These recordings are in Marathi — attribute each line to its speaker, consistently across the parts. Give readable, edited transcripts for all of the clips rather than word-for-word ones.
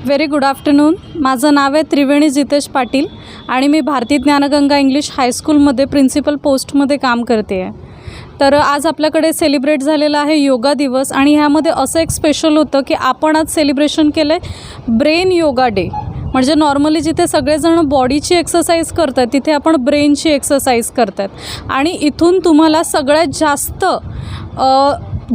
Speaker 1: Very good afternoon. माझं नाव आहे त्रिवेणी जितेश पाटील आणि मी भारती ज्ञानगंगा इंग्लिश हायस्कूलमध्ये प्रिन्सिपल पोस्टमध्ये काम करते आहे. तर आज आपल्याकडे सेलिब्रेट झालेला आहे योगा दिवस आणि ह्यामध्ये असं एक स्पेशल होतं की आपण आज सेलिब्रेशन केलं आहे ब्रेन योगा डे. म्हणजे नॉर्मली जिथे सगळेजण बॉडीची एक्सरसाइज करतात तिथे आपण ब्रेनची एक्सरसाइज करतात. आणि इथून तुम्हाला सगळ्यात जास्त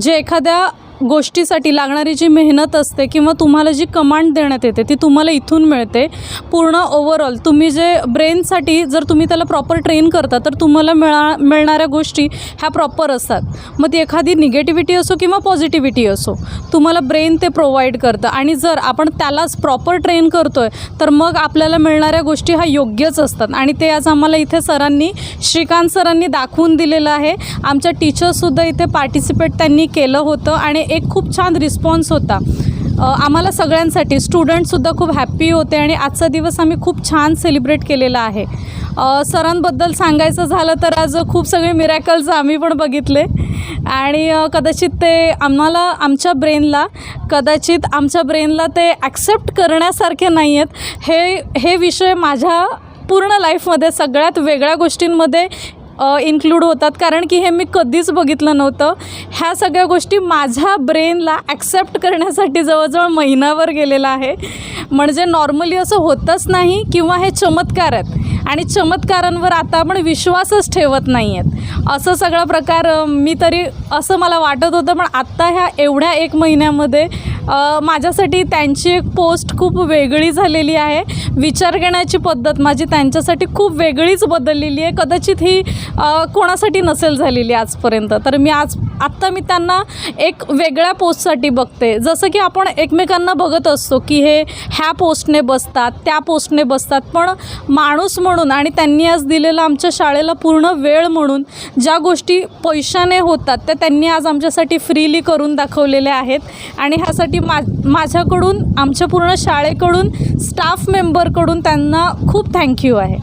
Speaker 1: जे एखाद्या गोष्टीसाठी लागणारी जी मेहनत असते किंवा तुम्हाला जी कमांड देण्यात येते ती तुम्हाला इथून मिळते. पूर्ण ओव्हरऑल तुम्ही जे ब्रेनसाठी जर तुम्ही त्याला प्रॉपर ट्रेन करता तर तुम्हाला मिळणाऱ्या गोष्टी ह्या प्रॉपर असतात. मग ती एखादी निगेटिव्हिटी असो किंवा पॉझिटिव्हिटी असो तुम्हाला ब्रेन ते प्रोव्हाइड करतं. आणि जर आपण त्यालाच प्रॉपर ट्रेन करतो आहे तर मग आपल्याला मिळणाऱ्या गोष्टी ह्या योग्यच असतात. आणि ते आज आम्हाला इथे सरांनी श्रीकांत सरांनी दाखवून दिलेलं आहे. आमच्या टीचर्ससुद्धा इथे पार्टिसिपेट त्यांनी केलं होतं आणि एक खूप छान रिस्पॉन्स होता आम्हाला सगळ्यांसाठी. स्टुडंटसुद्धा खूप हॅप्पी होते आणि आजचा दिवस आम्ही खूप छान सेलिब्रेट केलेला आहे. सरांबद्दल सांगायचं झालं तर आज खूप सगळे मिरॅकल्स आम्ही पण बघितले आणि कदाचित ते आमच्या ब्रेनला ते ॲक्सेप्ट करण्यासारखे नाही आहेत. हे विषय माझ्या पूर्ण लाईफमध्ये सगळ्यात वेगळ्या गोष्टींमध्ये इन्क्लूड होतात, कारण की हे मी कधीच बघितलं नव्हतं. ह्या सगळ्या गोष्टी माझ्या ब्रेनला ॲक्सेप्ट करण्यासाठी जवळजवळ महिनाभर गेलेला आहे. म्हणजे नॉर्मली असं होतच नाही किंवा हे चमत्कार आहेत आणि चमत्कारांवर आता आपण विश्वासच ठेवत नाही आहेत. असं सगळा प्रकार मी तरी असं मला वाटत होतं. पण आत्ता ह्या एवढ्या 1 महिन्यामध्ये माझ्यासाठी त्यांची एक पोस्ट खूप वेगळी झालेली आहे. विचार करण्याची पद्धत माझी त्यांच्यासाठी खूप वेगळीच बदललेली आहे. कदाचित ही कोणासाठी नसेल झालेली आजपर्यंत. तर आत्ता मी त्यांना एक वेगळ्या पोस्टसाठी बघते. जसं की आपण एकमेकांना बघत असतो की हे ह्या पोस्टने बसतात त्या पोस्टने बसतात, पण माणूस म्हणून आणि त्यांनी आज दिलेलं आमच्या शाळेला पूर्ण वेळ म्हणून ज्या गोष्टी पैशाने होतात त्या त्यांनी आज आमच्यासाठी फ्रीली करून दाखवलेल्या आहेत. आणि ह्यासाठी माझ्याकडून आमच्या पूर्ण शाळेकडून स्टाफ मेंबरकडून त्यांना खूप थँक्यू आहे.